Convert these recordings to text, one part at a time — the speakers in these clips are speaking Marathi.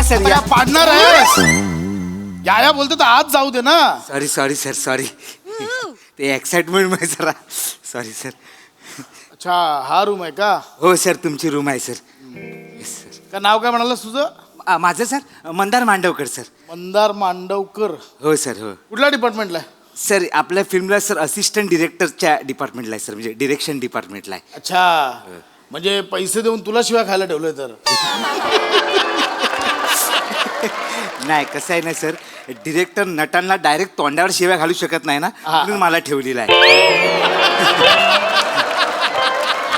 सर या. पाडणार आहेस या बोलतो तर आज जाऊ दे ना. Sorry sorry sir sorry. ते एक्साइटमेंट मध्ये जरा सॉरी सर. अच्छा हा रूम आहे का? हो सर तुमची रूम आहे सर. Yes sir. का नाव काय म्हणाल तुझं? माझं सर मंदार मांडवकर सर. मंदार मांडवकर. हो सर हो. कुठल्या डिपार्टमेंटला आहे? सर आपल्या फिल्मला सर असिस्टंट डिरेक्टरच्या डिपार्टमेंटला आहे सर म्हणजे डिरेक्शन डिपार्टमेंटला आहे. अच्छा म्हणजे पैसे देऊन तुला शिवाय खायला ठेवलंय तर. नाही कसं आहे ना सर डिरेक्टर नटांना डायरेक्ट तोंडावर शिव्या घालू शकत नाही ना म्हणून मला ठेवलेला आहे.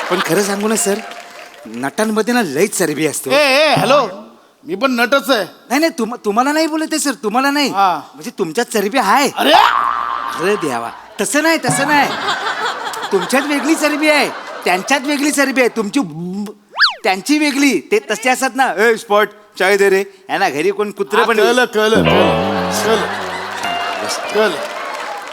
पण खरं सांगू ना सर नटांमध्ये ना लईच चरबी असते. ए हॅलो मी पण नटच आहे. नाही नाही तुम्हाला नाही बोलत आहे सर तुम्हाला नाही म्हणजे तुमच्यात चरबी आहे. अरे अरे द्यावा तसं नाही तसं नाही. तुमच्यात वेगळी चरबी आहे त्यांच्यात वेगळी चरबी आहे. तुमची त्यांची वेगळी ते तसे असतात ना. ए स्पॉट चाय दे रे ना घरी कोण कुत्रे पण. कल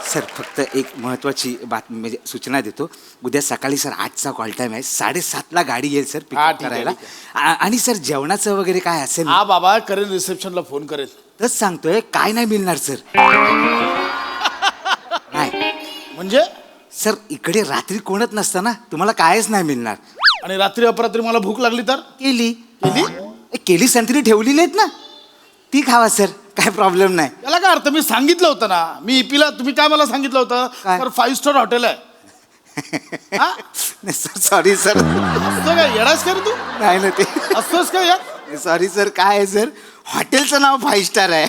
सर फक्त एक महत्वाची बातमी म्हणजे सूचना देतो. उद्या सकाळी सर 8चा कॉल टाइम आहे 7:30ला गाडी येईल सर पिकअप करायला. आणि सर जेवणाचं वगैरे काय असेल? हा बाबा करेन रिसेप्शनला फोन करेन. तच सांगतोय काय नाही मिळणार सर. नाही म्हणजे सर इकडे रात्री कोणच नसतं ना तुम्हाला कायच नाही मिळणार. आणि रात्री अपरात्री मला भूक लागली तर? केली केली केली संत्री ठेवलेली आहेत ना ती खावा सर काय प्रॉब्लेम नाही. त्याला काय अर्थ? मी सांगितलं होतं ना मी इपीला. तुम्ही काय मला सांगितलं होतं? काय? तर 5 स्टार हॉटेल आहे. Sir sorry sir. असं काय येडास का रे तू? नाही ना ते असतोस का यार? सॉरी सर काय आहे सर हॉटेलचं नाव 5 स्टार आहे.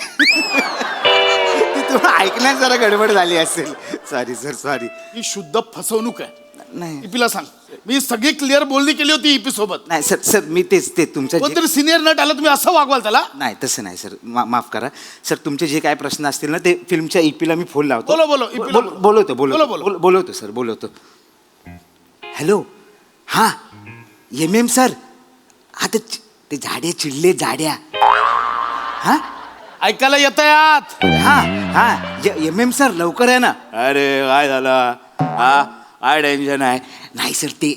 ती तुम्हाला ऐकण्यात जरा गडबड झाली असेल. Sorry sir sorry. ही शुद्ध फसवणूक आहे. नाही इपीला सांग मी सगळी क्लिअर बोलणी केली होती इपी सोबत. नाही सर सर मी तेच ते तुमचं कोणतरी सिनियर नट आला तुम्ही असं वागवाल त्याला? नाही तसं नाही सर माफ करा सर. तुमचे जे काय प्रश्न असतील ना ते फिल्मच्या ईपीला मी फोन लावतो. बोलवतो बोलवतो सर बोलवतो. हॅलो हां MM सर. हा ते झाडे चिडले जाड्या. हां ऐकायला येत आत. हां हां MM सर लवकर आहे ना. अरे काय झालं हा काय टेन्शन आहे? नाही सर ते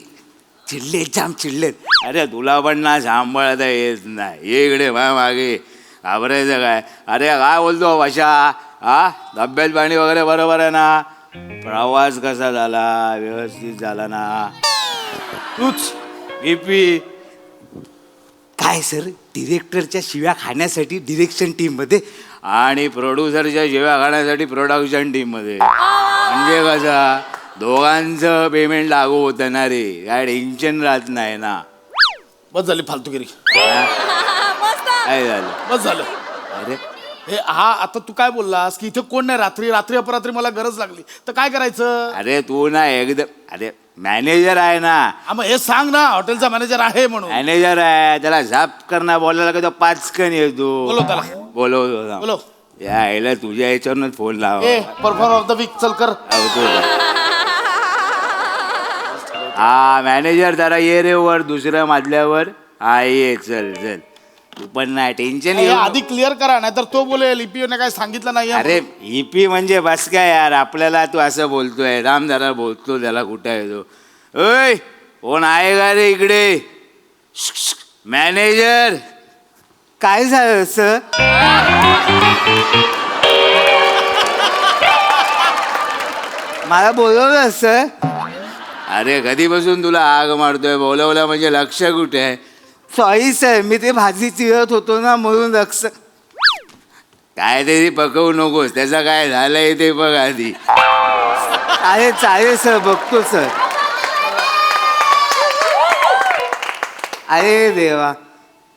चिडलेत जाम चिडलेत. अरे तुला पण ना सांभाळता येत नाही. ये इकडे मागे घाबरायचं काय? अरे काय बोलतो भाषा हा तब्येत पाणी वगैरे बरोबर आहे ना? प्रवास कसा झाला? व्यवस्थित झाला ना? तूच BP काय सर डिरेक्टरच्या शिव्या खाण्यासाठी डिरेक्शन टीममध्ये आणि प्रोड्युसरच्या शिव्या खाण्यासाठी प्रोडक्शन टीममध्ये. म्हणजे कसा दोघांचं पेमेंट लागू होतं ना रे. काय टेन्शन राहत नाही ना. बस झाली फालतूगिरी. काय झालं? बस झालं. अरे हे हा आता तू काय बोललास की इथे कोण नाही रात्री अपरात्री मला गरज लागली तर काय करायचं? अरे तू ना एकदम अरे मॅनेजर आहे ना. मग हे सांग ना हॉटेलचा मॅनेजर आहे म्हणून. मॅनेजर आहे त्याला झाप करणं बोलायला का तो 5 कण येतो. बोलव त्याला. बोलव या आईला तुझ्या याच्यावरच फोन लाव. परफॉर्मर ऑफ द वीक चल कर. हा मॅनेजर जरा ये रे वर दुसऱ्या मजल्यावर. हा ये चल चल तू पण नाही टेन्शन हे आधी क्लिअर करा नाही तर तो बोलेल EPO काय सांगितलं नाही. अरे EP म्हणजे बस काय यार आपल्याला तू असं बोलतोय. राम जरा बोलतो त्याला कुठं आहे तो. ओय कोण आहे का रे इकडे? मॅनेजर. काय झालं सर? मला बोलवलं सर. अरे कधीपासून तुला आग मारतोय? बोलवलं म्हणजे लक्ष कुठे आहे? सॉरी सर मी ते भाजी चिरत होतो ना म्हणून लक्ष. काय तरी पकवू नकोस त्याचं काय झालंय ते बघ आधी. अरे चालेल सर बघतो सर. अरे देवा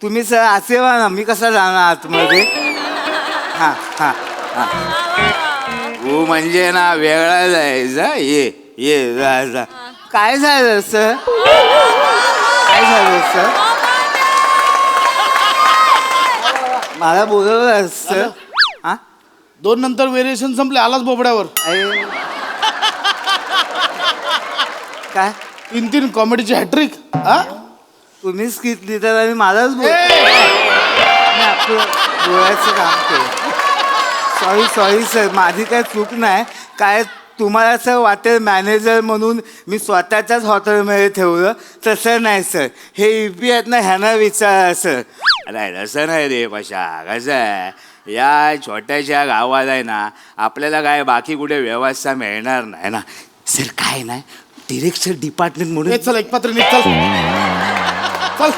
तुम्ही सर असे वा ना मी कसा जाणार आतमध्ये? हां हां हां तू म्हणजे ना वेगळा जायचा. ये जा. काय झालं सर? काय झालं सर? मला बोलवलं सर. हा 2 नंतर व्हेरिएशन संपले आलाच बोबड्यावर. काय 3 कॉमेडीची हॅट्रिक. हा तुम्हीच घेतली तर आणि मलाच आपलं बोलायचं काम केलं. सॉरी सर माझी काय चूक नाही. काय तुम्हाला असं वाटेल मॅनेजर म्हणून मी स्वतःच्याच हॉटेलमध्ये ठेवलं तसं नाही सर. हे EP आहेत ना ह्यांना विचारा सर. नाही तसं नाही रे पशा. कसं आहे, या छोट्याशा गावात आहे ना, आपल्याला काय बाकी कुठे व्यवस्था मिळणार नाही ना सर. काय ना डिरेक्शन डिपार्टमेंट म्हणून हे चल एक पात्र निघ, चल चल.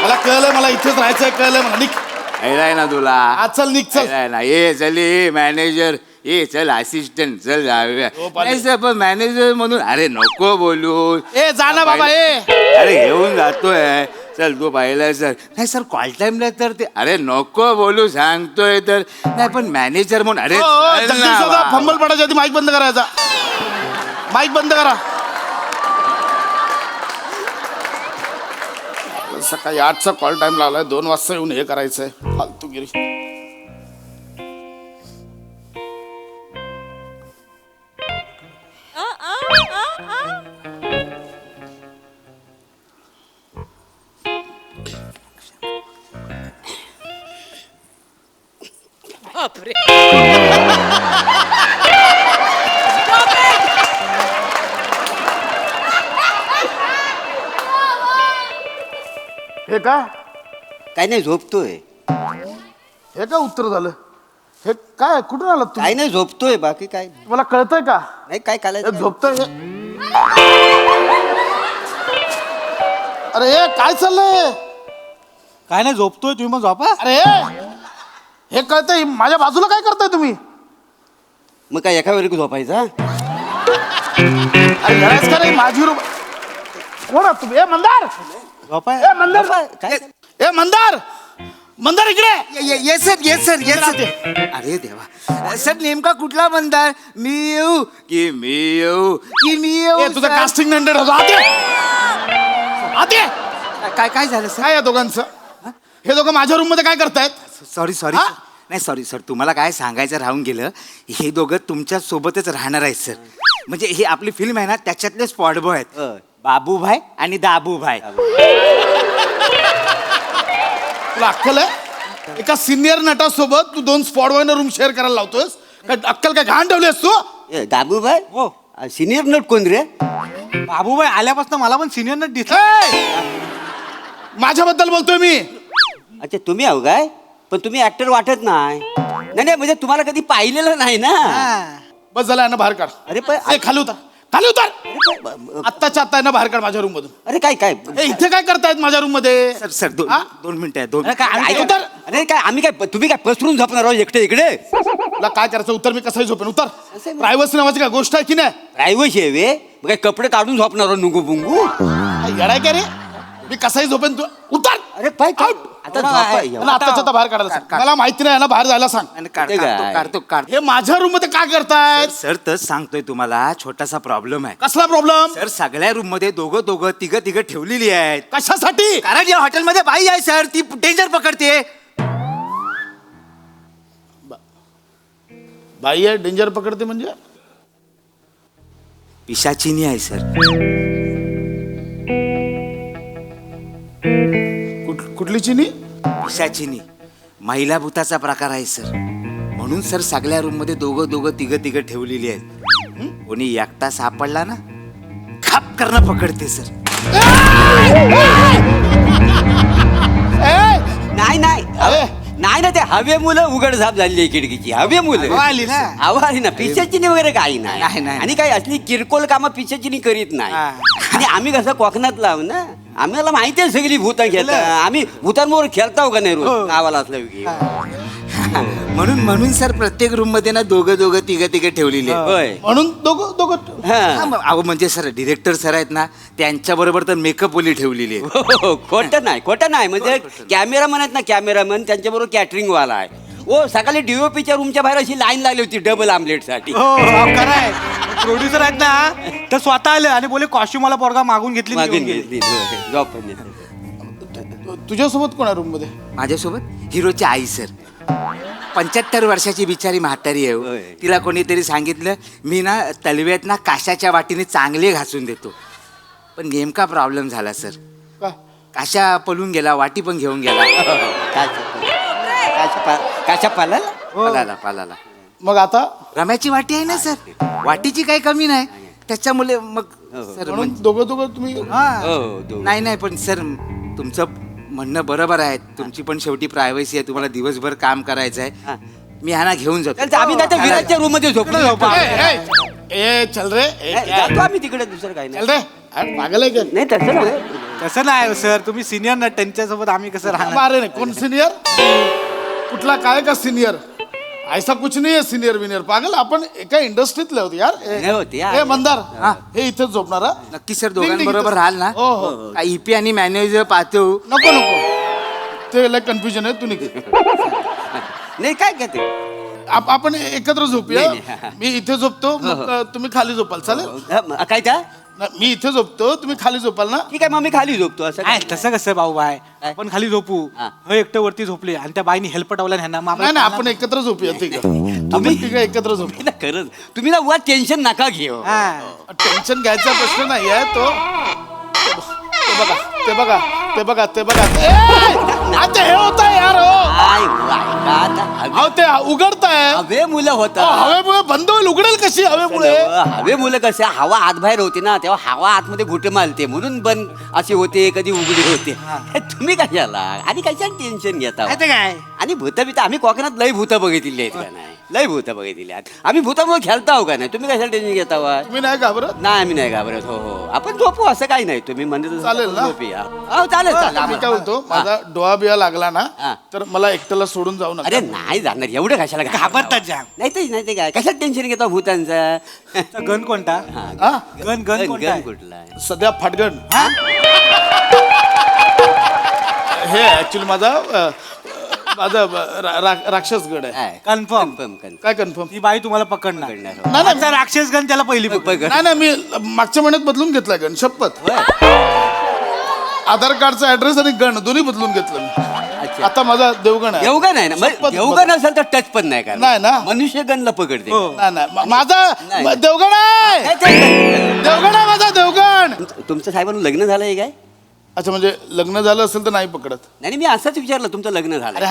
मला कळलं, मला इथेच राहायचंय, कळलं मला. निघ आहे ना तुला. आज चल, निघ चल. आहे ना. ये चल, ये मॅनेजर, ये चल असिस्टंट, चल जाऊया. नाही सर, पण मॅनेजर म्हणून अरे नको बोलू. ए जा ना बाबा, ए अरे घेऊन जातोय. चल तू पाहिलं सर. नाही सर, कॉल टाइमला तर ते अरे नको बोलू सांगतोय तर. नाही पण मॅनेजर म्हणून अरे चल ना बा. फंबल पडायच्या आधी माईक बंद करायचा. माईक बंद करा. सकाळी 8चा कॉल टाइम लावलाय, 2 वाजता येऊन हे करायचंय. फालतूगिरी. बापरे. हे काय, काय नाही झोपतोय. हे काय उत्तर झालं? हे काय, कुठून आलात तुम्ही? काय नाही झोपतोय, बाकी काय नाही. मला कळतंय का नाही काय हे कालायचं. झोपतोय हे? अरे हे काय चाललंय? काय नाही झोपतोय, तुम्ही मग झोपा. अरे हे कळतंय, माझ्या बाजूला काय करताय तुम्ही? मग काय एका वेळी झोपायचा? अरे घराच का रे माझी रूम. कोण आहात तुम्ही? ए मंदार, झोपा. ए मंदार, काय ए मंदार, मंदार इकडे. Yes sir, yes sir, yes sir. अरे देवा सर, नेमका कुठला मंदार? मी येऊ की मी येऊ की मी येऊ? ए तुझा सर? कास्टिंग नंडेड होतो. आते काय काय झालं सर? काय या दोघांचं? हे दोघं माझ्या रूम मध्ये काय करतायत? Sorry sorry. हा? नाही सॉरी सर, तुम्हाला काय सांगायचं राहून गेलं. हे दोघं तुमच्या सोबतच राहणार आहेत सर. म्हणजे ही आपली फिल्म आहे ना, त्याच्यातले स्पॉट बॉय आहेत. होय. बाबूभाई आणि दाबूभाई. तुला अक्कल आहे? एका सिनियर नटासोबत तू 2 स्पॉट बॉयना रूम शेअर करायला लावतोस? काय अक्कल काय घाण ठेवलीस तू? ए, दाबूभाई हो. सिनियर नट कोण रे? बाबूबाई आल्यापासून मला पण सिनियर नट दिसला. ए! माझ्याबद्दल बोलतोय मी. अच्छा तुम्ही आहो काय? पण तुम्ही ऍक्टर वाटत नाही. नाही नाही, म्हणजे तुम्हाला कधी पाहिलेलं नाही ना. बस झालं, यांना बाहेर काढ. अरे पण ए खाली उतर, खाली उतर. अरे पण- आत्ताच्या आत्ता यांना बाहेर काढ माझ्या रूम मधून. अरे काय काय ए इथे काय करतायत माझ्या रूम मध्ये? सर सर हा? 2 मिनिटं आहे. 2 अरे काय आम्ही काय- उतर. अरे काय आम्ही काय तुम्ही काय पसरून झोपणार आहोत एकटे इकडे? तुला काय करायचं? उतर, मी कसंही झोपेन. उतर. असं आहे. प्रायव्हसी नावाची काय गोष्ट आहे की नाही? प्रायव्हसी आहे वे? मग काय कपडे काढून झोपणार आहोत नुंगू बुंगू? काय येडाय का रे? मी कसंही झोपेन. तू उतर. अरे काय काय Out. आता बरोबर झोपा- आहे. यांना आत्ताच्या आता बाहेर काढायला सांग. मला माहिती नाही, यांना बाहेर जायला सांग. आणि ते काय? काढतो. हे माझ्या रूम मध्ये काय करतायत? सर तच सांगतोय तुम्हाला, छोटासा प्रॉब्लेम आहे. कसला प्रॉब्लेम? सर सगळ्या रूम मध्ये दोघं तिघं ठेवलेली आहेत. कशासाठी? कारण या हॉटेलमध्ये बाई आहे सर, ती डेंजर पकडते. बाई आहे डेंजर पकडते म्हणजे? पिशाचिनी आहे सर. कुठली चिनी? पिशाचिनी महिला भूताचा प्रकार आहे सर. म्हणून सर सगळ्या रूम मध्ये दोघं तिघं ठेवलेली आहेत. कोणी एकटा सापडला ना, खाप करणं पकडते सर. नाही नाही अरे. नाही ना, ते हवे मुलं उघड झाप झाली आहे खिडकीची. हवे मुलं हवा आली ना. हवा आली ना. पिशाचिनी वगैरे काही नाही, नाही. नाही. आणि काही असली किरकोळ कामं पिशाचिनी करीत नाही. हा. आणि आम्ही कसं कोकणात लावू ना, आम्हाला माहिती आहे सगळी भूतं खेळता. आम्ही भूतांबरोबर खेळताव का नाही रोज हो. गावाला असलं की? म्हणून सर प्रत्येक रूम मध्ये ना दोघं तिघं ठेवलेली आहेत. होय. म्हणून दोघं हा. अहो म्हणजे सर डिरेक्टर सर आहेत ना, त्यांच्या बरोबर तर मेकअप वाली ठेवलेली आहे. हो, खोटं नाही म्हणजे कॅमेरामन आहेत ना, कॅमेरामन त्यांच्याबरोबर कॅटरिंग वाला आहे. ओ सकाळी डीओपीच्या रूमच्या बाहेर अशी लाईन लागली होती डबल आमलेट साठी. हो खरंय. प्रोड्युसर आहेत ना, तर स्वतः आले आणि बोले कॉस्ट्युम मला पोरगा मागून घेतली आणि मागून घेऊन गेले. घेतली. होय, job पण घेतली. तुझ्यासोबत कोण आहे रूम मध्ये? माझ्यासोबत हिरोची आई सर. 75 वर्षाची बिचारी म्हातारी आहे हो. होय. तिला कोणीतरी सांगितलं, मी ना तलव्यात ना काशाच्या वाटीने चांगले घासून देतो. पण नेमका प्रॉब्लेम झाला सर. का? काशा पळून गेला, वाटी पण घेऊन गेला. काशा पालाला? पालाला. मग आता रम्याची वाटी आहे ना सर, वाटीची काही कमी नाही. त्याच्यामुळे मग सर म्हणून दोघं तुम्ही? हा. हो, दोघं. नाही पण सर तुमचं म्हणणं बरोबर आहे तुमची पण शेवटी प्रायव्हसी आहे तुम्हाला दिवसभर काम करायचं हा. आहे मी ह्याना घेऊन जातो चालतं, आम्ही नाही तर विराजच्या रूम मध्ये झोपलो ए चल रे जातो आम्ही तिकडे दुसरं काही नाही चल रे अरे पागल आहे का नाही तसं नाही तसं नाही सर तुम्ही सिनियर ना त्यांच्यासोबत आम्ही कसं राहणार अरे नाही कोण सिनियर कुठला काय का सिनियर ऐसा कुछ नाही आहे सिनियर विनियर पागल आपण एका इंडस्ट्रीतले होते यार नाही होते, यार. हे मंदार हे इथेच झोपणार हा? नक्की सर निघ, निघ, दोघांबरोबर इथंच. राहाल ना हो हो ईपी आणि मॅनेजर पाहतो नको नको ते लय कन्फ्युजन आहे तू निघ नाही काय घेते आपण एकत्र झोपूया नाही, नाही. मी इथे झोपतो मग तुम्ही खाली झोपाल चालेल काय त्या नाही, मी इथे झोपतो तुम्ही खाली झोपाल ना ठीक आहे मग मी खाली झोपतो असं नाही काय? तसं कसं भाऊ बाय काय? आपण खाली झोपू हा. हे एकटं वरती झोपले आणि त्या बाईनी हेल्प पटवला ह्यांना मग नाही नाही आपण एकत्र झोपूया ठीक आहे आपण ठीक आहे एकत्र झोपू तुम्ही ना खरंच तुम्ही ना वर टेन्शन नका घेऊ हा. टेन्शन घ्यायचा प्रश्न नाही आहे तो ते बघा ते बघा ते बघा ते बघा आता हे होत आहे यार हो काय ऐका आता अहो ते उघडत आहे हवे मुलं होत हवेमुळे बंद होईल उघडेल कशी हवेमुळे हवे मुलं कसे हवा आतबाहेर होते ना तेव्हा हवा आतमध्ये घुटे मारते म्हणून बंद असे होते कधी उघडे होते तुम्ही कशाला आणि कशाला टेन्शन घेता माहिती काय आणि भूत बित आम्ही कोकणात लय भूत बघितली आहेत का नाही लय भूत बघितली आहेत आम्ही भूतामुळे खेळता का नाही तुम्ही कशाला टेन्शन घेता वा तुम्ही नाही घाबरत नाही आम्ही नाही घाबरत हो हो आपण झोपू असं काही नाही तुम्ही म्हणजे तसं चालेल ना? झोपूया हो चालेल चालेल मी काय बोलतो माझा डोळा बिया लागला ना हा. तर मला एकट्याला सोडून जाऊ अरे नका नाही जाणार एवढं कशाला घाबरतात जाम. नाही ते काय कशाला टेन्शन घेता भूतांचा गण कोणता हा गण गण कोणता आहे? कुठला आहे? सध्या फाटगण हे ऍक्च्युली माझा राक्षसगड आहे काय? Confirm confirm. काय कन्फर्म ती बाई तुम्हाला पकडणार पकडणार, हो. नाही, नाही. आमचा राक्षस गण त्याला पहिली पकड पकड. नाही नाही मी मागच्या महिन्यात बदलून घेतलाय गण शपथ होय? आधार कार्डचा ऍड्रेस आणि गण दोन्ही बदलून घेतलं मी अच्छा. आता माझा देवगण आहे देवगण आहे ना शपथ देवगण असेल तर टच पण नाही करणार. नाही ना. मनुष्य गणला पकडते हो. नाही नाही माझा नाही. देवगण आहे काय ते- देवगण आहे माझा देवगण तुमचं साहेबांना लग्न झालंय काय अच्छा म्हणजे लग्न झालं असेल तर नाही पकडत नाही मी असंच विचारलं तुमचं लग्न झालं अरे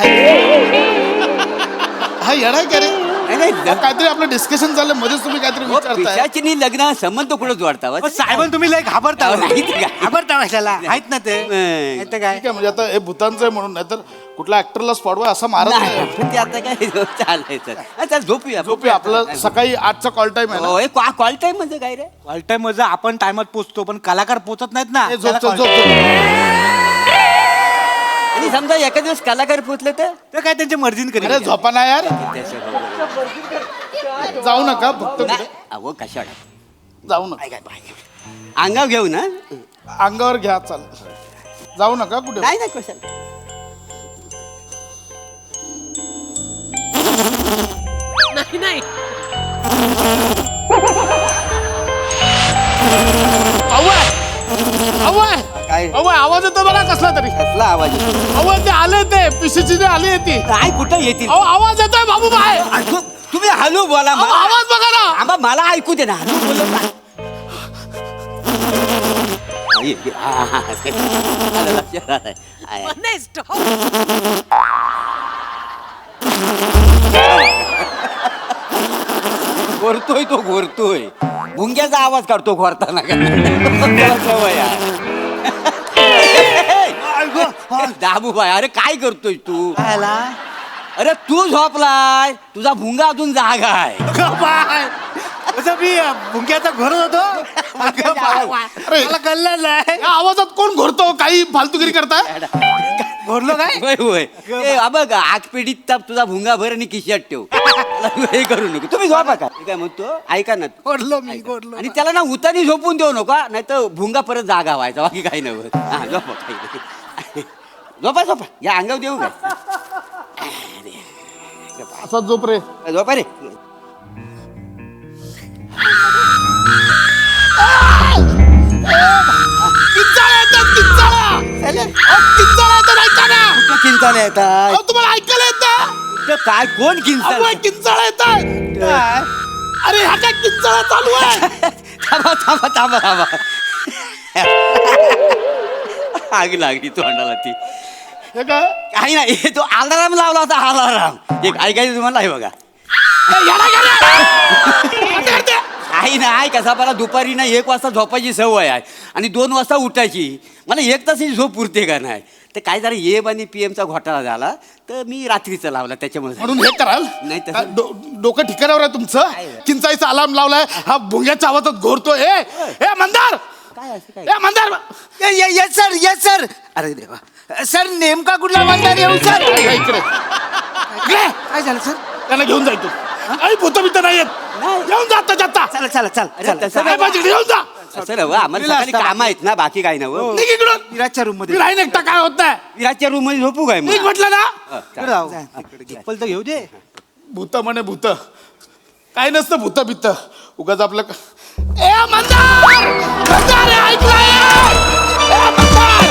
हा येडा आहे का रे नाही काहीतरी आपलं डिस्कशन झालं मध्येच तुम्ही काहीतरी विचारताय पिशाचिनी लग्न संबंध कुठं जोडता वा? साहेबांना तुम्ही लय घाबरता अहो, नाही ते काय. घाबरता कशाला आहेत ना ते नाही. नाही तर काय ठीक आहे म्हणजे आता हे भूतांचं आहे म्हणून नाही तर कुठल्या ऍक्टरला स्पॉटवर असा मारत नाही नाही पण ते आता काय चालायचं चल झोपूया झोपूया आपलं सकाळी 8चा कॉल टाइम आहे ना कॉल टाइम म्हणजे काय रे ऑल टाइम मजा आपण टायमात पोहोचतो पण कलाकार पोहोचत नाहीत ना ए, झोप त्याला झोप call- झोप आणि समजा एका दिवस कलाकार पोचले तर ते काय त्यांच्या मर्जीन करेल अरे झोपा ना यार जाऊ नका फक्त नाही, कुठे अहो कशाला जाऊ नका काय काय अंगाव घेऊ ना अंगावर घ्या चाल जाऊ नका कुठे नाही नाही कशाला नाही नाही काय आवाज येतो बघा कसला तरी कसला आवाज येतो? अहो ते आले ते पिशीची आली ती काय कुठं येतील अहो आवाज येतोय बाबू बाय तुम्ही हॅलो बोला अहो, आवाज बघा ना आबा मला ऐकू दे ना हॅलो बोललो ना आलं लक्षात आलं. आहे. नाही स्टॉप घोरतोय तो घोरतोय भुंग्याचा आवाज काढतो घोरताना त्याला सवय आहे. दाबू बाय अरे काय करतोय तू अरे तू झोपलाय तुझा भुंगा अजून जागा आहे असं मी भुंक्याचा घर होतो अरे मला कळलं नाही या आवाजात कोण घोरतो काही फालतुगिरी करताय घोरलो काय होय होय ए, बघ आग पेढीत तुझा भुंगा भर आणि किशात ठेव हे करू नको तुम्ही झोपा का मी काय म्हणतो ऐका ना घोरलो मी घोरलो आणि त्याला ना उतानी झोपून देऊ नका नाही तर भुंगा परत जागा व्हायचा बाकी काही नव्हतं हा झोपा काही नाही. झोपा झोपा या अंगावर देऊ काय असा झोप रे झोपा रे किंचाळ्या येतात किंचाळ्या किंचाळ्या येतात ऐका ना कुठं किंचाळ्या येतात अहो, तुम्हाला ऐकायला येतं ते काय कोण किंचाळ अहो, किंचाळ्या येतात अरे ह्या काय किंचाळ्या चालू आहे थांबा थांबा थांबा थांबा आग लागली तोंडाला ती हे काय काही नाही हे तो अलाराम लावला होता अलाराम एक ऐकायचं तुम्हाला हे बघा काही नाही कसा मला दुपारी ना 1 वाजता झोपायची सवय आहे आणि 2 वाजता उठायची मला 1 तासाची झोप पुरते का नाही तर काय जरा एम आणि पीएमचा घोटाळा झाला तर मी रात्रीचं लावला त्याच्यामुळे म्हणून हे कराल नाही तसं- डोकं ठिकाणावर आहे तुमचं चिंचाईचा अलार्म लावलाय हा भुंग्याच्या आवाजात घोरतोय ए मंदार काय असं काय ए Mandar yes sir yes sir. अरे देवा सर नेमका कुठला मंदार येऊ सर? या इकडे इकडे. काय झालं सर? त्याला घेऊन जाय तू आई भूत बित नाही येत घेऊन जा जाता चला चला चल अरे चल तसं काय पाहिजे घेऊन जा सर आम्हाला सकाळी काम आहेत ना बाकी काही ना निघ इकडून विराजच्या रूम मी मध्ये राहीन एकटा काय होत नाही विराजच्या रूम मध्ये झोपू काय निघ मग? म्हटलं ना चप्पल तर घेऊ दे भूत म्हणे भूत काय नसतं भूत बित्त उगाच आपलं ए मंदार मंदार ऐकलंय ए मंदार